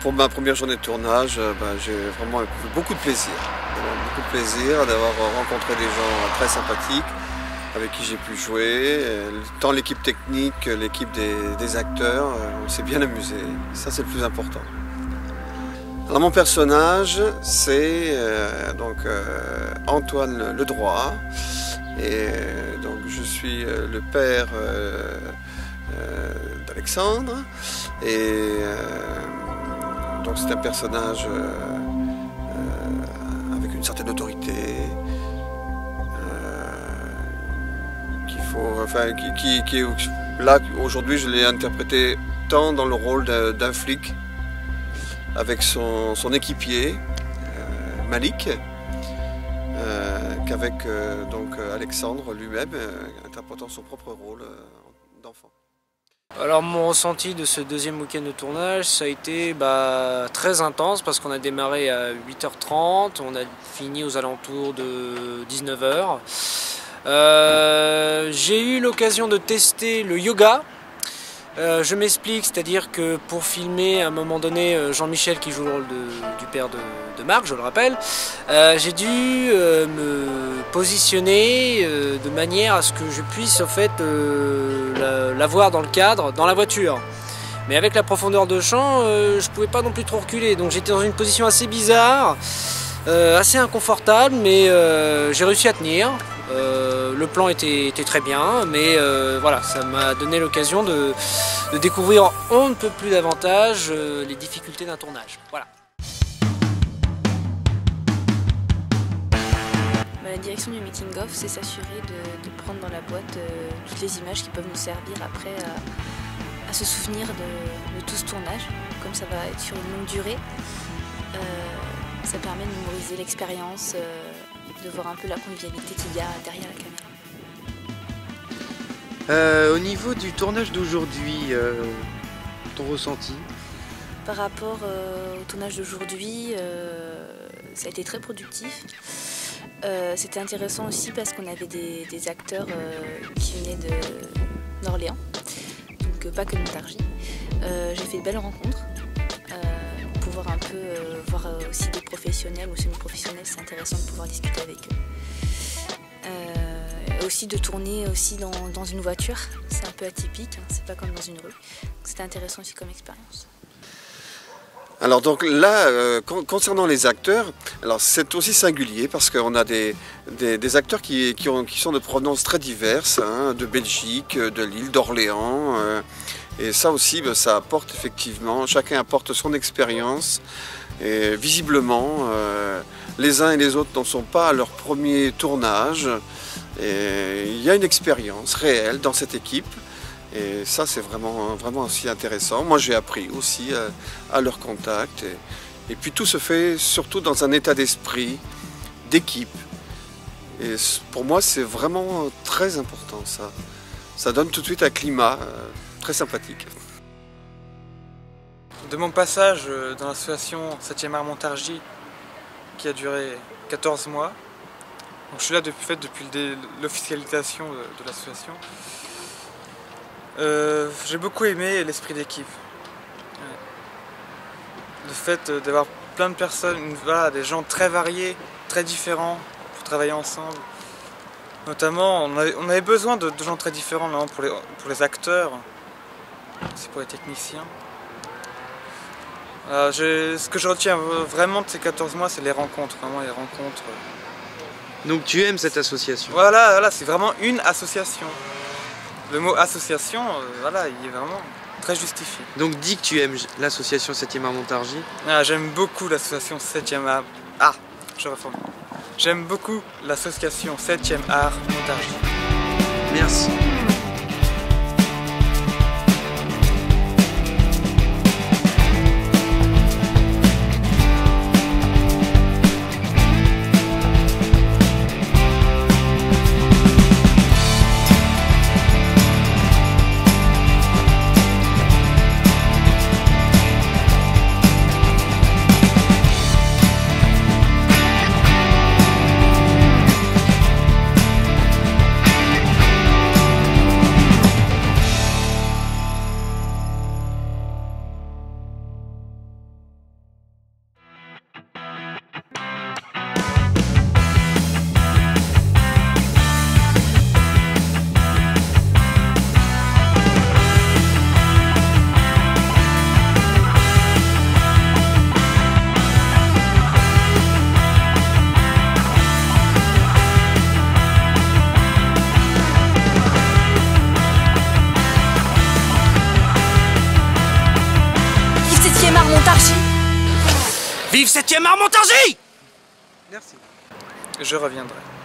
Pour ma première journée de tournage, j'ai vraiment eu beaucoup de plaisir. Beaucoup de plaisir d'avoir rencontré des gens très sympathiques avec qui j'ai pu jouer. Tant l'équipe technique, l'équipe des acteurs, on s'est bien amusé. Ça, c'est le plus important. Alors, mon personnage, c'est Antoine Ledroit. Et donc, je suis le père d'Alexandre. Et donc, c'est un personnage avec une certaine autorité. Qui est là, aujourd'hui, je l'ai interprété tant dans le rôle d'un flic avec son équipier, Malik, qu'avec Alexandre lui-même, interprétant son propre rôle d'enfant. Alors mon ressenti de ce deuxième week-end de tournage, ça a été très intense parce qu'on a démarré à 8h30, on a fini aux alentours de 19h. J'ai eu l'occasion de tester le yoga. Je m'explique, c'est-à-dire que pour filmer à un moment donné Jean-Michel qui joue le rôle du père de Marc, je le rappelle, j'ai dû me positionner de manière à ce que je puisse en fait la voir dans le cadre, dans la voiture. Mais avec la profondeur de champ, je pouvais pas non plus trop reculer, donc j'étais dans une position assez bizarre, assez inconfortable, mais j'ai réussi à tenir. Le plan était très bien, mais voilà, ça m'a donné l'occasion de découvrir on ne peut plus davantage les difficultés d'un tournage. Voilà. La direction du making-of, c'est s'assurer de prendre dans la boîte toutes les images qui peuvent nous servir après à se souvenir de tout ce tournage. Comme ça va être sur une longue durée, ça permet de mémoriser l'expérience, de voir un peu la convivialité qu'il y a derrière la caméra. Au niveau du tournage d'aujourd'hui, ton ressenti? Par rapport au tournage d'aujourd'hui, ça a été très productif. C'était intéressant aussi parce qu'on avait des acteurs qui venaient d'Orléans, donc pas que de Montargis. J'ai fait de belles rencontres. Pouvoir un peu voir aussi des professionnels ou semi-professionnels, c'est intéressant de pouvoir discuter avec eux. Aussi de tourner aussi dans une voiture, c'est un peu atypique, hein, c'est pas comme dans une rue. C'était intéressant aussi comme expérience. Alors donc là, concernant les acteurs, alors c'est aussi singulier parce qu'on a des acteurs qui sont de provenance très diverses, hein, de Belgique, de Lille, d'Orléans. Et ça aussi, ça apporte effectivement, chacun apporte son expérience. Et visiblement, les uns et les autres n'en sont pas à leur premier tournage. Et il y a une expérience réelle dans cette équipe. Et ça, c'est vraiment aussi intéressant. Moi, j'ai appris aussi à leur contact. Et puis tout se fait surtout dans un état d'esprit d'équipe. Et pour moi, c'est vraiment très important ça. Ça donne tout de suite un climat très sympathique. De mon passage dans l'association 7e art Montargis, qui a duré 14 mois, donc je suis là depuis l'officialisation de l'association, j'ai beaucoup aimé l'esprit d'équipe. Le fait d'avoir plein de personnes, des gens très variés, très différents pour travailler ensemble. Notamment, on avait besoin de gens très différents pour les acteurs, aussi pour les techniciens. Ce que je retiens vraiment de ces 14 mois, c'est les rencontres, vraiment les rencontres. Donc tu aimes cette association? Voilà, c'est vraiment une association. Le mot association, il est vraiment très justifié. Donc dis que tu aimes l'association 7e art Montargis. J'aime beaucoup l'association 7e art. Je reforme. J'aime beaucoup l'association 7e art Montargis. Merci. Montargis. Vive 7e art Montargis! Merci. Je reviendrai.